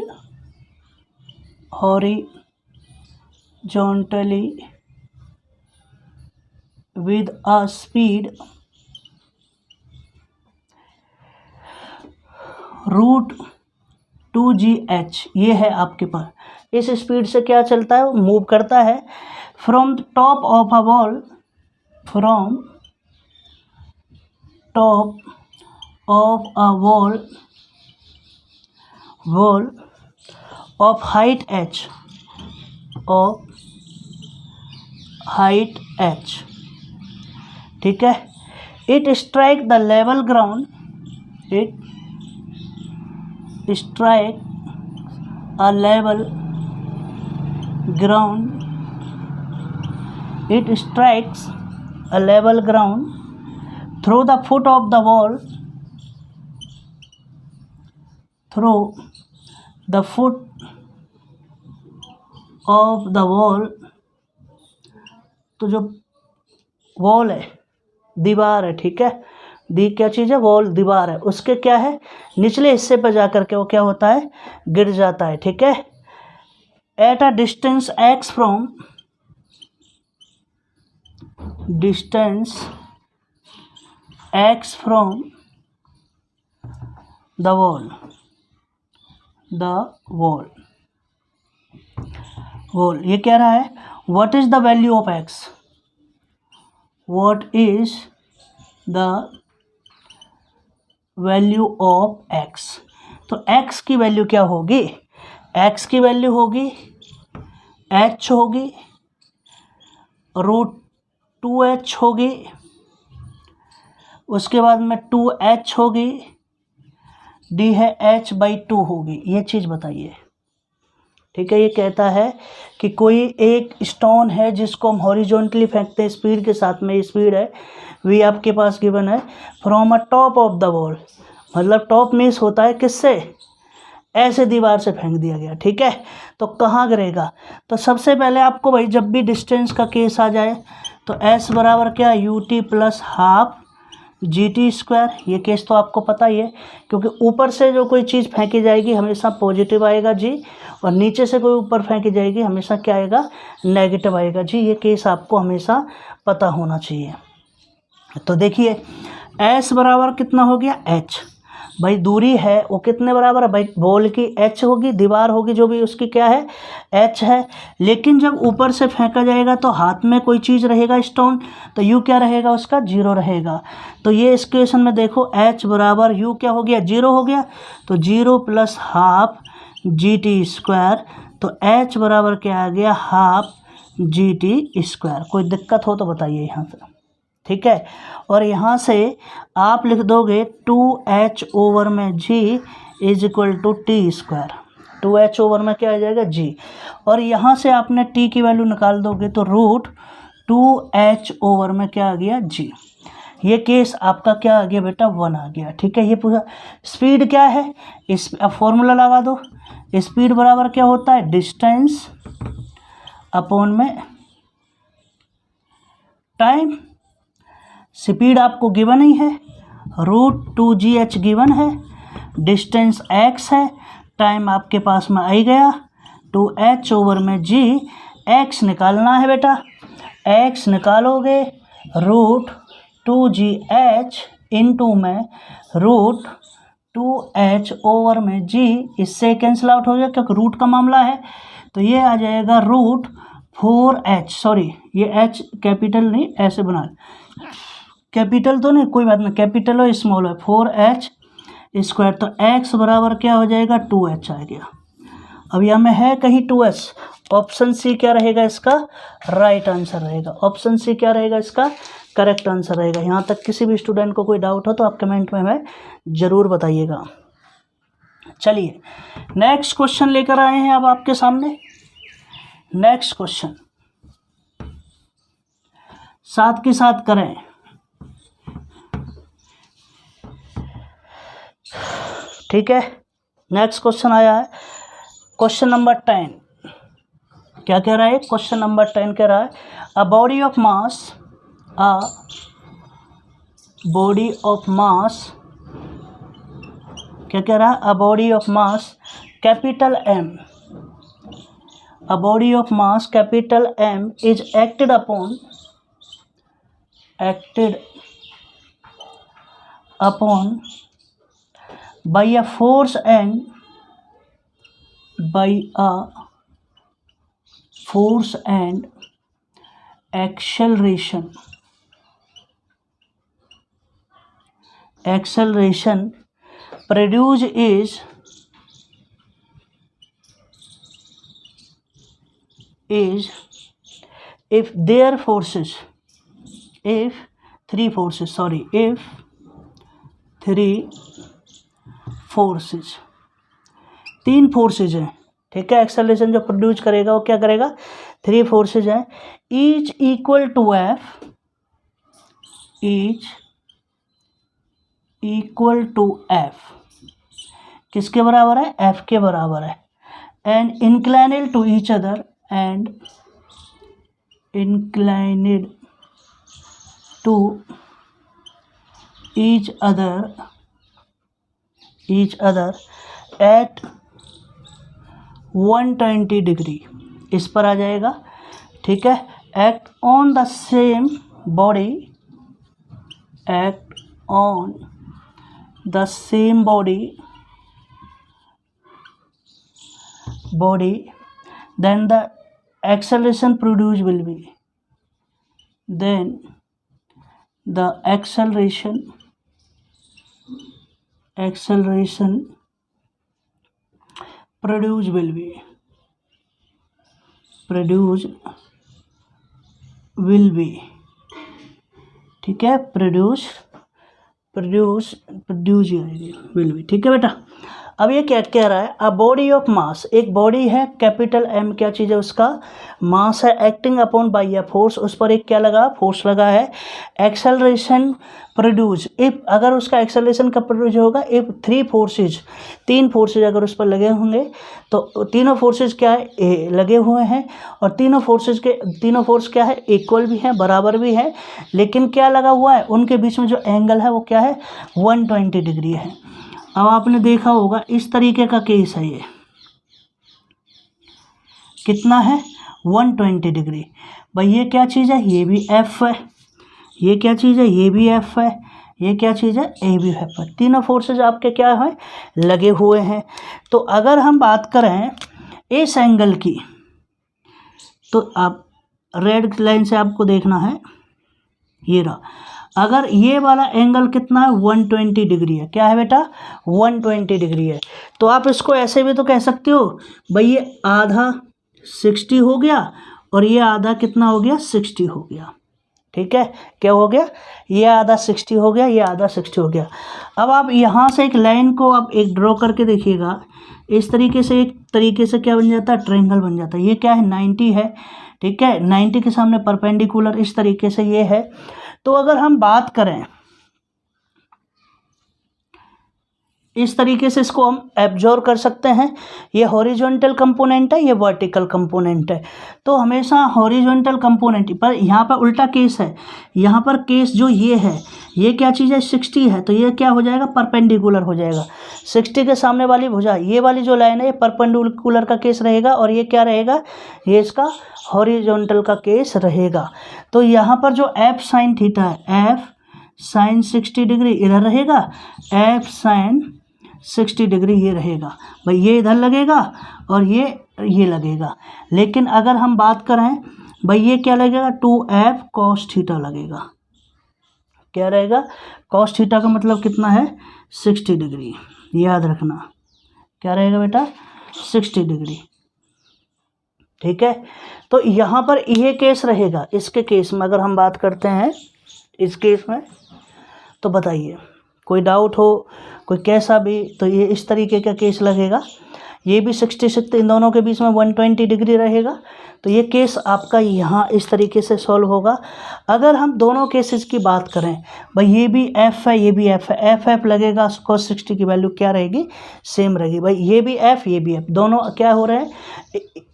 √2gh। ये है आपके पास, इस स्पीड से क्या चलता है, मूव करता है from top of a wall of height h। ठीक है, it strike the level ground, it strikes a level ground through the foot of the wall, through the foot of the wall, तो जो wall है, दीवार है, ठीक है, दी क्या चीज़ है, वॉल दीवार है, उसके क्या है निचले हिस्से पर जा कर के वो क्या होता है, गिर जाता है, ठीक है। At a distance x from, distance x from the wall, wall ये कह रहा है what is the value of x, what is the value of x। तो x की वैल्यू क्या होगी, x की वैल्यू होगी h होगी, √2h होगी, उसके बाद में 2h होगी, d है h/2 होगी। ये चीज़ बताइए, ठीक है। ये कहता है कि कोई एक स्टोन है जिसको हम हॉरिजॉन्टली फेंकते हैं स्पीड के साथ में, स्पीड है v आपके पास गिवन है, from a top of the wall, मतलब टॉप मीन्स होता है किससे, ऐसे दीवार से फेंक दिया गया, ठीक है। तो कहाँ गिरेगा, तो सबसे पहले आपको भाई जब भी डिस्टेंस का केस आ जाए तो s बराबर क्या, ut प्लस हाफ GT², ये केस तो आपको पता ही है, क्योंकि ऊपर से जो कोई चीज़ फेंकी जाएगी हमेशा पॉजिटिव आएगा जी, और नीचे से कोई ऊपर फेंकी जाएगी हमेशा क्या आएगा, नेगेटिव आएगा जी। ये केस आपको हमेशा पता होना चाहिए। तो देखिए s बराबर कितना हो गया, h, भाई दूरी है वो कितने बराबर है, भाई बॉल की h होगी, दीवार होगी जो भी उसकी क्या है, h है। लेकिन जब ऊपर से फेंका जाएगा तो हाथ में कोई चीज़ रहेगा स्टोन, तो u क्या रहेगा, उसका 0 रहेगा। तो ये इस क्वेश्चन में देखो h बराबर u क्या हो गया, 0 हो गया, तो 0 प्लस हाफ GT², तो h बराबर क्या आ गया, हाफ GT²। कोई दिक्कत हो तो बताइए यहाँ से, ठीक है। और यहाँ से आप लिख दोगे 2h ओवर में g is equal to T², 2h over में क्या आ जाएगा, g, और यहाँ से आपने t की वैल्यू निकाल दोगे तो √2h ओवर में क्या आ गया, g। ये केस आपका क्या आ गया बेटा, 1 आ गया, ठीक है। ये पूरा स्पीड क्या है, इस अब फॉर्मूला लगा दो, स्पीड बराबर क्या होता है, डिस्टेंस अपॉन में टाइम। स्पीड आपको गिवन ही है, √2gh गिवन है, डिस्टेंस x है, टाइम आपके पास में आ ही गया, 2h ओवर में g, x निकालना है बेटा, x निकालोगे √2gh इंटू में √2h ओवर में g, इससे कैंसिल आउट हो जाएगा क्योंकि रूट का मामला है, तो ये आ जाएगा √4h, सॉरी ये h कैपिटल नहीं, ऐसे बना, कैपिटल तो नहीं, कोई बात नहीं, कैपिटल हो स्मॉल है, 4h², तो x बराबर क्या हो जाएगा, 2h आ गया। अब यहाँ में है कहीं 2h, ऑप्शन सी क्या रहेगा इसका, राइट आंसर रहेगा, ऑप्शन सी क्या रहेगा इसका, करेक्ट आंसर रहेगा। यहाँ तक किसी भी स्टूडेंट को कोई डाउट हो तो आप कमेंट में हमें ज़रूर बताइएगा। चलिए नेक्स्ट क्वेश्चन लेकर आए हैं अब आपके सामने। नेक्स्ट क्वेश्चन साथ के साथ करें, ठीक है। नेक्स्ट क्वेश्चन आया है, क्वेश्चन नंबर 10, क्या कह रहा है, क्वेश्चन नंबर 10 कह रहा है a body of mass, a body of mass, क्या कह रहा है, a body of mass capital M, a body of mass capital M is acted upon by a force and acceleration produced is if three forces, तीन forces हैं, ठीक है। Acceleration जो produce करेगा वो क्या करेगा, 3 फोर्सेज हैं, each equal to F, each equal to F, किसके बराबर है? एफ के बराबर है। And inclined to each other, and inclined to each other at 120 degree, इस पर आ जाएगा, ठीक है। Act on the same body, act on the same body, then the acceleration produced will be, then the acceleration produced will be, ठीक है, produce will be, ठीक है बेटा। अब ये क्या कह रहा है? अ बॉडी ऑफ मास, एक बॉडी है कैपिटल एम, क्या चीज़ है? उसका मास है, acting upon by a force, उस पर एक क्या लगा? फोर्स लगा है। एक्सेलरेशन प्रोड्यूस, इफ अगर उसका एक्सेलरेशन कब प्रोड्यूस होगा? इफ 3 फोर्सेज अगर उस पर लगे होंगे, तो तीनों फोर्सेज क्या है? लगे हुए हैं, और तीनों फोर्स क्या है? इक्वल भी हैं, बराबर भी हैं, लेकिन क्या लगा हुआ है? उनके बीच में जो एंगल है वो क्या है? 120 डिग्री है। अब आपने देखा होगा इस तरीके का केस है, ये कितना है? 120 डिग्री। भाई ये क्या चीज़ है? ये भी एफ है। ये क्या चीज़ है? ये भी एफ है। ये क्या चीज़ है? ए भी एफ है। तीनों फोर्सेज आपके क्या है? लगे हुए हैं। तो अगर हम बात करें इस एंगल की, तो आप रेड लाइन से आपको देखना है, ये रहा। अगर ये वाला एंगल कितना है? 120 डिग्री है। क्या है बेटा? 120 डिग्री है। तो आप इसको ऐसे भी तो कह सकते हो, भाई ये आधा 60 हो गया, और ये आधा कितना हो गया? 60 हो गया, ठीक है। क्या हो गया? ये आधा 60 हो गया, ये आधा 60 हो गया। अब आप यहाँ से एक लाइन को आप एक ड्रॉ करके देखिएगा, इस तरीके से, एक तरीके से क्या बन जाता है? ट्रायंगल बन जाता है। ये क्या है? 90 है, ठीक है। 90 के सामने परपेंडिकुलर, इस तरीके से ये है। तो अगर हम बात करें इस तरीके से, इसको हम एब्जॉर्व कर सकते हैं। ये हॉरिजॉन्टल कंपोनेंट है, ये वर्टिकल कंपोनेंट है। तो हमेशा हॉरिजॉन्टल कंपोनेंट पर, यहाँ पर उल्टा केस है। यहाँ पर केस जो ये है, ये क्या चीज़ है? 60 है, तो ये क्या हो जाएगा? परपेंडिकुलर हो जाएगा। 60 के सामने वाली भुजा, ये वाली जो लाइन है, ये परपेंडिकुलर का केस रहेगा, और ये क्या रहेगा? ये इसका हॉरिजॉन्टल का केस रहेगा। तो यहाँ पर जो एफ साइन थीटा है, एफ साइन 60 डिग्री इधर रहेगा, एफ साइन 60 डिग्री ये रहेगा। भाई ये इधर लगेगा और ये लगेगा। लेकिन अगर हम बात करें, भाई ये क्या लगेगा? 2f cos थीटा लगेगा। क्या रहेगा? cos थीटा का मतलब कितना है? 60 डिग्री। याद रखना, क्या रहेगा बेटा? 60 डिग्री, ठीक है। तो यहाँ पर ये केस रहेगा। इसके केस में अगर हम बात करते हैं, इस केस में, तो बताइए, कोई डाउट हो, कोई कैसा भी, तो ये इस तरीके का केस लगेगा। ये भी 60 इन दोनों के बीच में 120 डिग्री रहेगा। तो ये केस आपका यहाँ इस तरीके से सॉल्व होगा। अगर हम दोनों केसेस की बात करें, भाई ये भी एफ है, ये भी एफ है, एफ लगेगा, cos 60 की वैल्यू क्या रहेगी? सेम रहेगी। भाई ये भी एफ, ये भी एफ, दोनों क्या हो रहे हैं?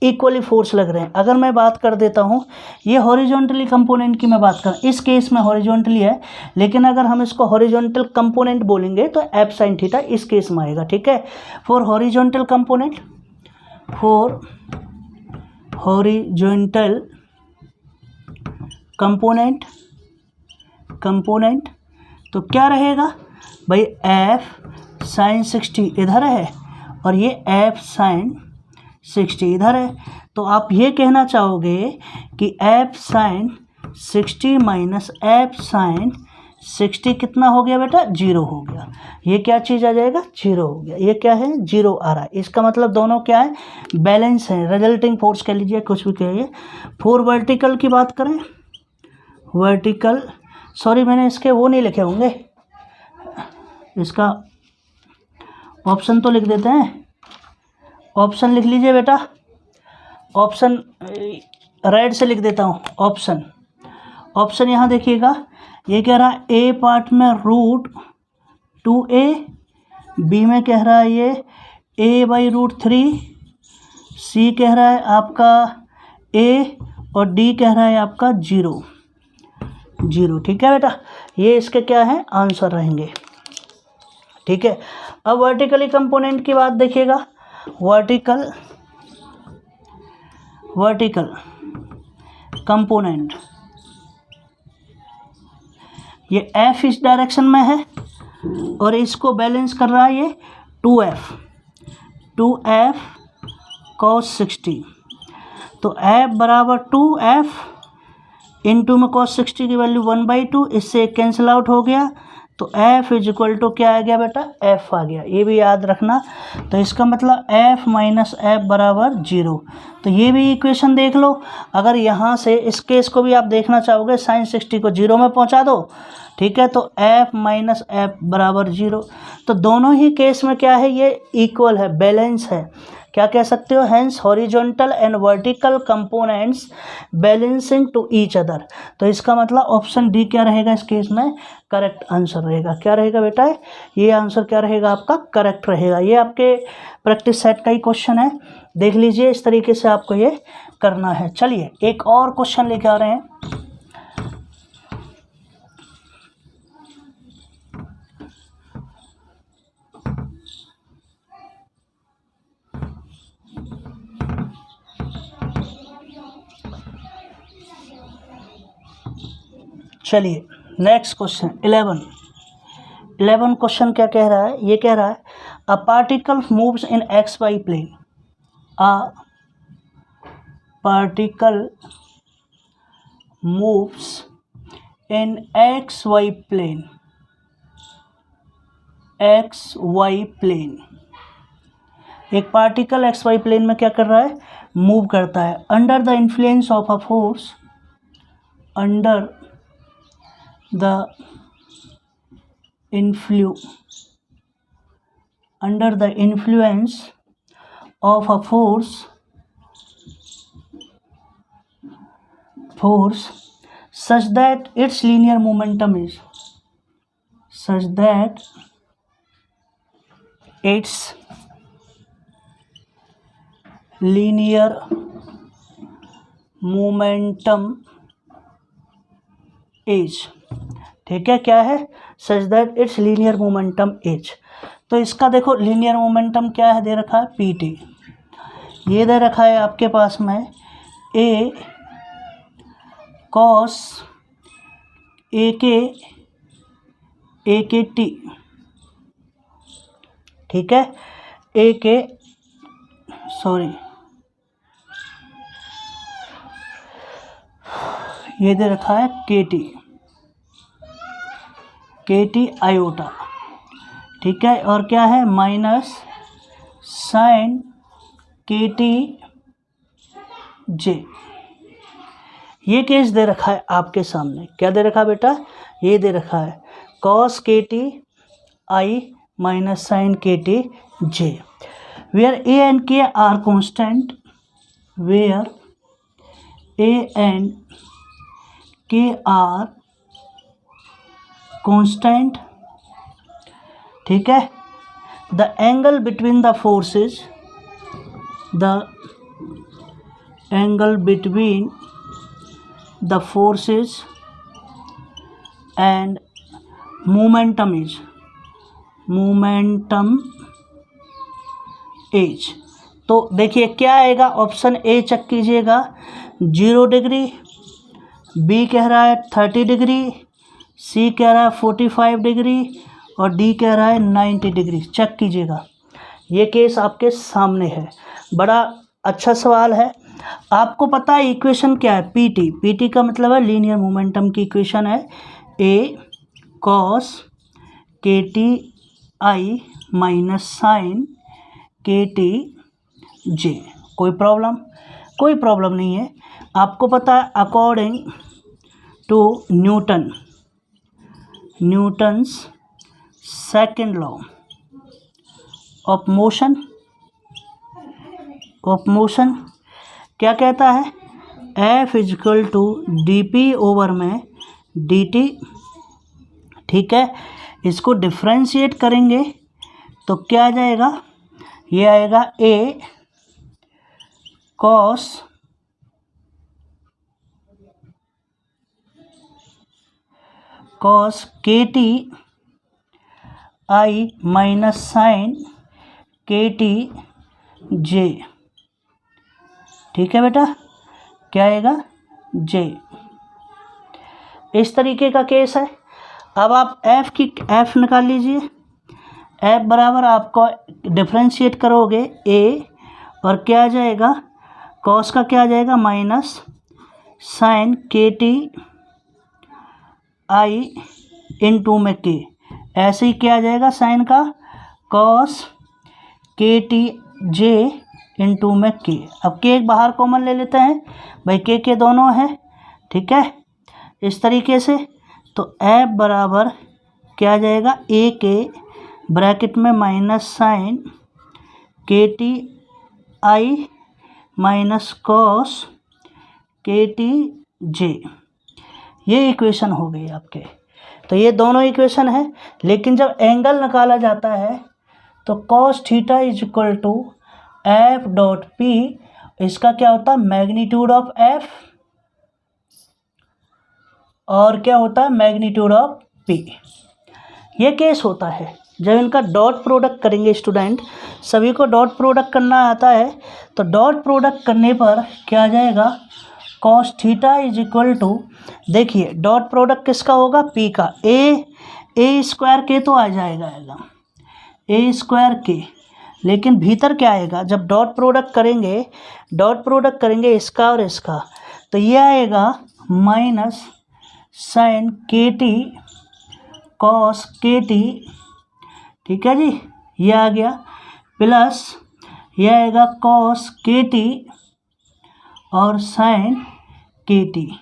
इक्वली फोर्स लग रहे हैं। अगर मैं बात कर देता हूँ, ये हॉरिजॉन्टली कंपोनेंट की मैं बात करूँ, इस केस में हॉरिजॉन्टली है, लेकिन अगर हम इसको हॉरिजॉन्टल कंपोनेंट बोलेंगे तो एफ साइन थीटा इस केस में आएगा, ठीक है। For horizontal component, for horizontal component तो क्या रहेगा? भाई एफ साइन 60 इधर है, और ये एफ साइन 60 इधर है। तो आप ये कहना चाहोगे कि F sine 60 minus F sine 60 कितना हो गया बेटा? 0 हो गया। ये क्या चीज़ आ जाएगा? 0 हो गया। ये क्या है? 0 आ रहा है। इसका मतलब दोनों क्या है? बैलेंस है। रिजल्टिंग फोर्स कह लीजिए, कुछ भी कहिए। फॉर वर्टिकल की बात करें, वर्टिकल, सॉरी मैंने इसके वो नहीं लिखे होंगे, इसका ऑप्शन तो लिख देते हैं। ऑप्शन लिख लीजिए बेटा। ऑप्शन रेड से लिख देता हूँ ऑप्शन। ऑप्शन यहाँ देखिएगा, ये कह रहा है ए पार्ट में √2a, बी में कह रहा है ये a/√3, सी कह रहा है आपका a और डी कह रहा है आपका 0। ठीक है बेटा, ये इसके क्या है आंसर रहेंगे। ठीक है, अब वर्टिकली कंपोनेंट की बात देखिएगा। वर्टिकल कंपोनेंट, ये f इस डायरेक्शन में है और इसको बैलेंस कर रहा है ये 2f cos 60। तो f बराबर 2f इंटू में cos 60 की वैल्यू 1/2, इससे कैंसिल आउट हो गया, तो f इज इक्वल टू क्या आ गया बेटा, f आ गया। ये भी याद रखना। तो इसका मतलब f माइनस f बराबर 0। तो ये भी इक्वेशन देख लो। अगर यहाँ से इस केस को भी आप देखना चाहोगे, sin 60 को 0 में पहुँचा दो, ठीक है, तो f माइनस f बराबर 0। तो दोनों ही केस में क्या है, ये इक्वल है, बैलेंस है। क्या कह सकते हो, hence horizontal and vertical components balancing to each other. तो इसका मतलब ऑप्शन डी क्या रहेगा इस केस में, करेक्ट आंसर रहेगा। क्या रहेगा बेटा, ये आंसर क्या रहेगा आपका, करेक्ट रहेगा। ये आपके प्रैक्टिस सेट का ही क्वेश्चन है, देख लीजिए, इस तरीके से आपको ये करना है। चलिए एक और क्वेश्चन लेके आ रहे हैं। चलिए नेक्स्ट क्वेश्चन 11 क्वेश्चन क्या कह रहा है, ये कह रहा है a particle moves in XY plane. A particle moves in XY plane. एक पार्टिकल XY प्लेन में क्या कर रहा है, मूव करता है। Under the influence of a force, under the influence of a force such that its linear momentum is ठीक है, क्या है, such that it's linear momentum is. तो इसका देखो लीनियर मोमेंटम क्या है, दे रखा है PT। ये दे रखा है आपके पास में A cos AKT, ठीक है, ये दे रखा है KT आयोटा, ठीक है, और क्या है माइनस साइन KT J। ये केस दे रखा है आपके सामने। क्या दे रखा है बेटा, ये दे रखा है cos KT I minus sine KT J, where A and K are constant, where A and K are constant, ठीक है। The angle between the forces, and momentum is. तो देखिए क्या आएगा, ऑप्शन ए चेक कीजिएगा, 0 डिग्री, बी कह रहा है 30 डिग्री, सी कह रहा है 45 डिग्री और डी कह रहा है 90 डिग्री। चेक कीजिएगा, ये केस आपके सामने है। बड़ा अच्छा सवाल है। आपको पता है इक्वेशन क्या है, PT का मतलब है लीनियर मोमेंटम की इक्वेशन है A cos KT I minus sine KT J। कोई प्रॉब्लम नहीं है। आपको पता है according to Newton's second law of motion क्या कहता है, F is equal to D P over में डी टी। ठीक है, इसको डिफ्रेंशिएट करेंगे तो क्या आ जाएगा, ये आएगा ए कॉस के टी आई माइनस साइन के टी जे। ठीक है बेटा, क्या आएगा, जे। इस तरीके का केस है। अब आप एफ निकाल लीजिए। एफ बराबर आपको डिफ्रेंशिएट करोगे ए, और क्या आ जाएगा, कॉस का क्या आ जाएगा, माइनस साइन के टी आई इनटू में के। ऐसे ही क्या आ जाएगा, साइन का कॉस के टी जे इनटू में के। अब के बाहर कॉमन ले लेते हैं भाई, के दोनों हैं। ठीक है, इस तरीके से तो एफ बराबर क्या आ जाएगा, ए के ब्रैकेट में माइनस साइन के टी आई माइनस कॉस के टी जे। ये इक्वेशन हो गई आपके। तो ये दोनों इक्वेशन है, लेकिन जब एंगल निकाला जाता है तो cos theta is equal to F dot P, इसका क्या होता है, मैग्नीट्यूड ऑफ एफ, और क्या होता है, मैग्नीट्यूड ऑफ पी। ये केस होता है जब इनका डॉट प्रोडक्ट करेंगे। स्टूडेंट सभी को डॉट प्रोडक्ट करना आता है, तो डॉट प्रोडक्ट करने पर क्या आ जाएगा, cos theta is equal to, देखिए डॉट प्रोडक्ट किसका होगा, पी का। ए स्क्वायर के तो आ जाएगा ए स्क्वायर के, लेकिन भीतर क्या आएगा, जब डॉट प्रोडक्ट करेंगे इसका और इसका, तो ये आएगा माइनस साइन के टी कॉस के टी। ठीक है जी, ये आ गया, प्लस ये आएगा कॉस के टी और साइन के टी।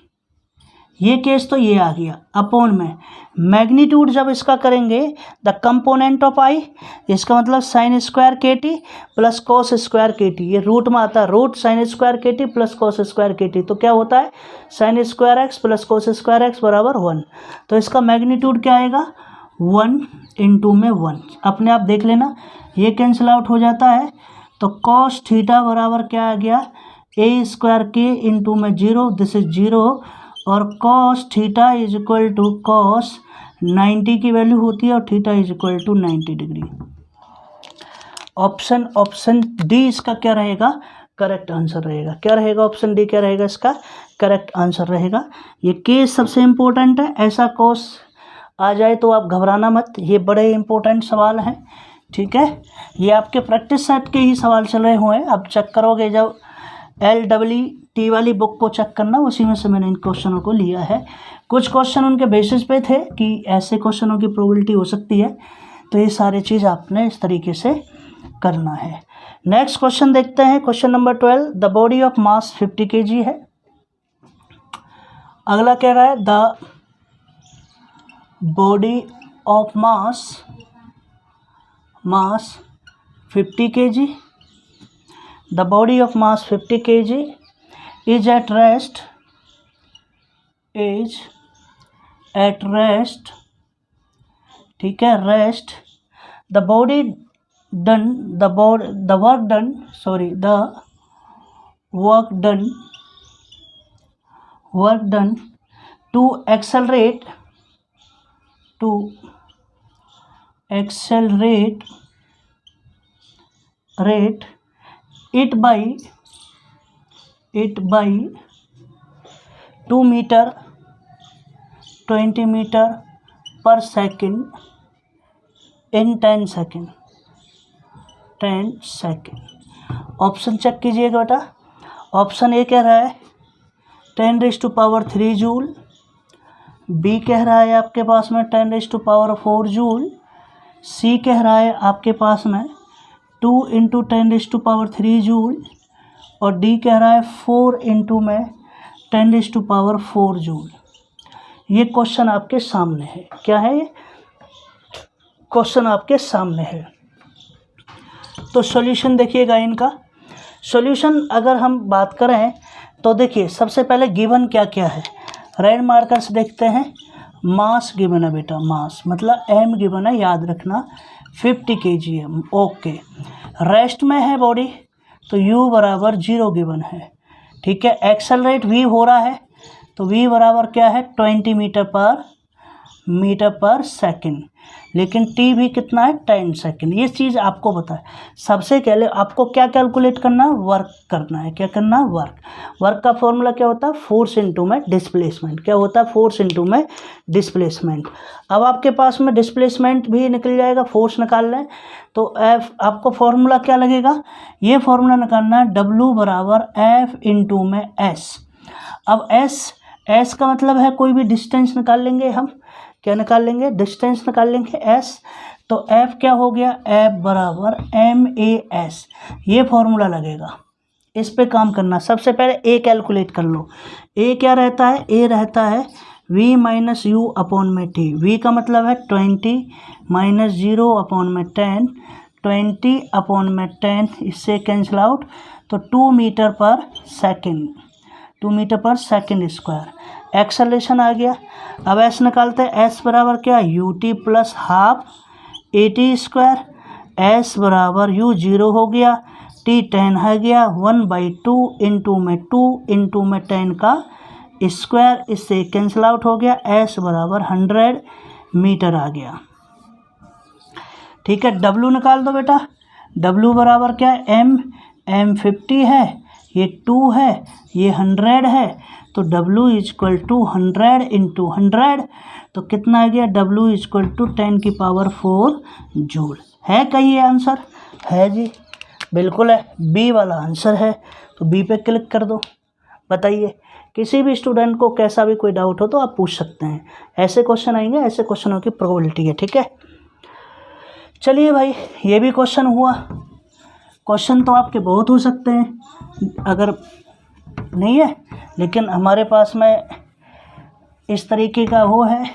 ये केस तो ये आ गया, अपॉन में मैग्नीट्यूड जब इसका करेंगे द कंपोनेंट ऑफ आई, इसका मतलब साइन स्क्वायर के टी प्लस कॉस स्क्वायर के टी। ये रूट में आता है, रूट साइन स्क्वायर के टी प्लस कॉस स्क्वायर के टी, तो क्या होता है, sine square x plus cos square x बराबर 1। तो इसका मैग्नीट्यूड क्या आएगा, 1 इंटू में 1। अपने आप देख लेना, ये कैंसिल आउट हो जाता है। तो कॉस थीटा बराबर क्या आ गया, ए स्क्वायर के इंटू में 0, दिस इज 0, और cos theta is equal to cos 90 की वैल्यू होती है, और theta is equal to 90 degree. Option D इसका क्या रहेगा, करेक्ट आंसर रहेगा। क्या रहेगा, ऑप्शन डी क्या रहेगा, इसका करेक्ट आंसर रहेगा। ये केस सबसे इम्पोर्टेंट है, ऐसा कॉस आ जाए तो आप घबराना मत, ये बड़े इंपॉर्टेंट सवाल हैं। ठीक है, ये आपके प्रैक्टिस सेट के ही सवाल चल रहे हुए हैं। अब चेक करोगे जब LWT वाली बुक को चेक करना, उसी में से मैंने इन क्वेश्चनों को लिया है। कुछ क्वेश्चन उनके बेसिस पे थे कि ऐसे क्वेश्चनों की प्रोबेबिलिटी हो सकती है, तो ये सारी चीज़ आपने इस तरीके से करना है। नेक्स्ट क्वेश्चन देखते हैं, question number 12। The body of mass 50 kg है। अगला कह रहा है the body of mass 50 kg। The body of mass 50 kg is at rest. ठीक है, rest. The work done to accelerate it by 2 meter 20 meter per second in 10 second। Option check कीजिएगा बेटा। Option A कह रहा है 10⁻³ joule, B कह रहा है आपके पास में 10⁻⁴ जूल, सी कह रहा है आपके पास में 2 × 10⁻³ जूल, और डी कह रहा है 4 × में 10⁻⁴ जूल। ये क्वेश्चन आपके सामने है। क्या है ये क्वेश्चन आपके सामने है। तो सॉल्यूशन देखिएगा इनका। सॉल्यूशन अगर हम बात करें तो देखिए सबसे पहले गिवन क्या क्या है, रेड मार्कर से देखते हैं। मास गिवन है बेटा, मास मतलब m गिवन है, याद रखना 50 kg। ओके, रेस्ट में है बॉडी तो u बराबर 0 गिवन है। ठीक है, एक्सेलरेट v हो रहा है तो v बराबर क्या है 20 मीटर पर सेकंड, लेकिन t भी कितना है 10 सेकंड। ये चीज़ आपको बताए। सबसे पहले आपको क्या कैलकुलेट करना है, वर्क करना है। क्या करना है, वर्क का फॉर्मूला क्या होता है, फोर्स इंटू में डिस्प्लेसमेंट। क्या होता है, फोर्स इंटू में डिस्प्लेसमेंट। अब आपके पास में डिस्प्लेसमेंट भी निकल जाएगा, फोर्स निकाल लें तो F आपको फॉर्मूला क्या लगेगा, ये फॉर्मूला निकालना है W बराबर F इंटू में S। अब S का मतलब है कोई भी डिस्टेंस निकाल लेंगे हम, क्या निकाल लेंगे, डिस्टेंस निकाल लेंगे S। तो F क्या हो गया, F बराबर MAS, ये फॉर्मूला लगेगा। इस पे काम करना। सबसे पहले A कैलकुलेट कर लो। A क्या रहता है, A रहता है V माइनस यू अपॉन में T। V का मतलब है 20 माइनस 0 अपॉन में 10, 20 अपॉन में 10, इससे कैंसिल आउट तो 2 मीटर पर सेकेंड, 2 मीटर पर सेकेंड स्क्वायर। एक्सेलरेशन आ गया। अब S निकालते हैं, S बराबर क्या, UT plus half AT square. S बराबर U 0 हो गया, T 10 है गया, 1/2 इंटू में 2 इंटू में 10 का स्क्वायर, इससे कैंसिल आउट हो गया। S बराबर 100 मीटर आ गया। ठीक है, W निकाल दो बेटा। W बराबर क्या है, M 50 है, ये 2 है, ये 100 है, तो W इक्वल टू 100 इंटू 100, तो कितना आ गया, W इक्वल टू 10 की पावर 4 जूल। है कहीं ये आंसर, है जी, बिल्कुल है, बी वाला आंसर है। तो बी पे क्लिक कर दो। बताइए, किसी भी स्टूडेंट को कैसा भी कोई डाउट हो तो आप पूछ सकते हैं। ऐसे क्वेश्चन आएंगे, ऐसे क्वेश्चनों की प्रोबेबिलिटी है। ठीक है, चलिए भाई, ये भी क्वेश्चन हुआ। क्वेश्चन तो आपके बहुत हो सकते हैं, अगर नहीं है, लेकिन हमारे पास में इस तरीके का वो है,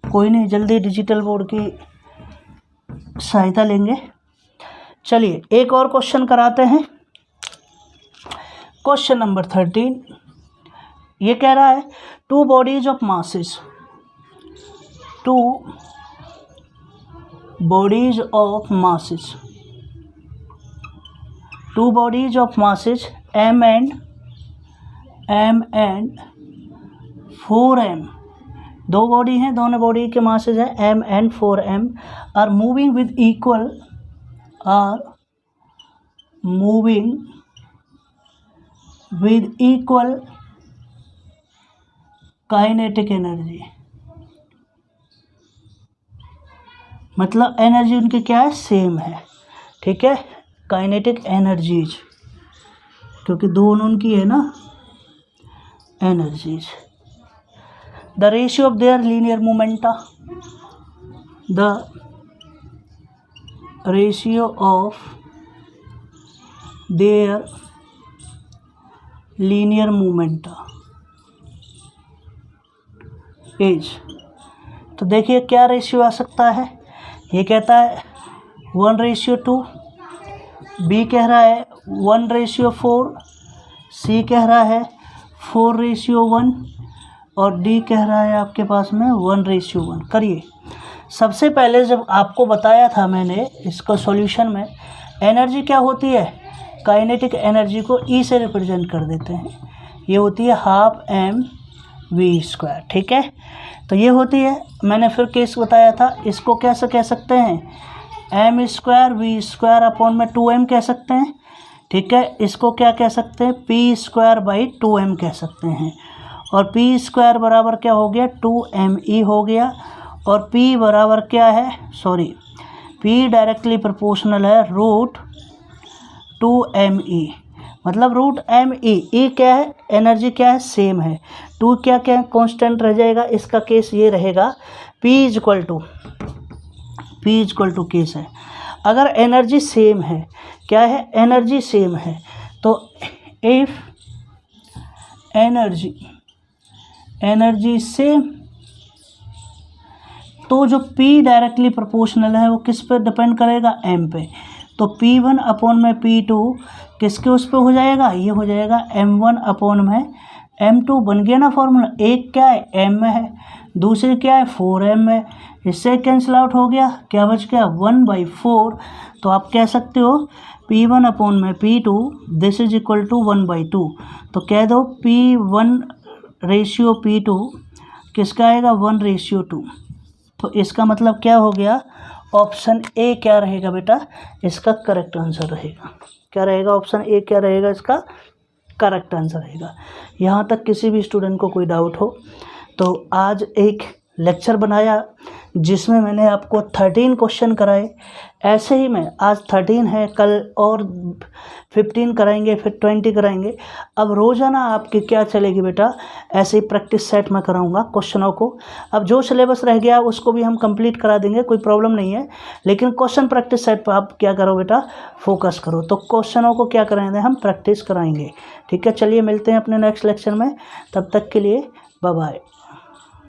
कोई नहीं, जल्दी डिजिटल बोर्ड की सहायता लेंगे। चलिए एक और क्वेश्चन कराते हैं। क्वेश्चन नंबर 13 ये कह रहा है, two bodies of masses, two bodies of masses, two bodies of masses m and 4m, दो बॉडी हैं, दोनों बॉडी के मासेस हैं m and 4m, are moving with equal kinetic energy। मतलब एनर्जी उनकी क्या है, सेम है। ठीक है, काइनेटिक एनर्जीज, क्योंकि दोनों उनकी है ना energies. The ratio of their linear momenta, the ratio of their linear momenta is, तो देखिए क्या रेशियो आ सकता है। ये कहता है 1:2, बी कह रहा है 1:4, सी कह रहा है 4:1 और डी कह रहा है आपके पास में 1:1। करिए, सबसे पहले जब आपको बताया था मैंने इसको सॉल्यूशन में, एनर्जी क्या होती है, काइनेटिक एनर्जी को ई से रिप्रेजेंट कर देते हैं, ये होती है ½ mv²। ठीक है, तो ये होती है, मैंने फिर केस बताया था, इसको कैसे कह सकते हैं, m² v² अपॉन में 2m कह सकते हैं। ठीक है, इसको क्या कह सकते हैं, p²/2m कह सकते हैं। और p² बराबर क्या हो गया, 2me हो गया। और p बराबर क्या है, सॉरी, p डायरेक्टली प्रोपोर्शनल है √2me, मतलब √me। ई क्या है, एनर्जी क्या है, सेम है। 2 क्या क्या कांस्टेंट रह जाएगा, इसका केस ये रहेगा P इक्वल टू केस है। अगर एनर्जी सेम है, क्या है, एनर्जी सेम है, तो इफ एनर्जी सेम, तो जो P डायरेक्टली प्रोपोर्शनल है वो किस पे डिपेंड करेगा, M पे। तो P1 अपॉन में P2 किसके उस पर हो जाएगा, ये हो जाएगा M1 अपॉन में M2। बन गया ना फॉर्मूला। एक क्या है, M में है, दूसरी क्या है 4M में, इससे कैंसिल आउट हो गया, क्या बच गया 1/4। तो आप कह सकते हो P1 अपॉन में P2 this is equal to 1/2। तो कह दो P1 रेशियो P2 किसका आएगा 1/2। तो इसका मतलब क्या हो गया, ऑप्शन ए क्या रहेगा बेटा, इसका करेक्ट आंसर रहेगा। क्या रहेगा, ऑप्शन ए क्या रहेगा, इसका करेक्ट आंसर रहेगा। यहाँ तक किसी भी स्टूडेंट को कोई डाउट हो तो आज एक लेक्चर बनाया जिसमें मैंने आपको 13 क्वेश्चन कराए। ऐसे ही मैं आज 13 है, कल और 15 कराएंगे, फिर 20 कराएंगे। अब रोज़ाना आपकी क्या चलेगी बेटा, ऐसे ही प्रैक्टिस सेट में कराऊंगा क्वेश्चनों को। अब जो सिलेबस रह गया उसको भी हम कंप्लीट करा देंगे, कोई प्रॉब्लम नहीं है, लेकिन क्वेश्चन प्रैक्टिस सेट पर आप क्या करो बेटा, फोकस करो। तो क्वेश्चनों को क्या कराएंगे, हम प्रैक्टिस कराएंगे। ठीक है, चलिए मिलते हैं अपने नेक्स्ट लेक्चर में, तब तक के लिए बाय बाय।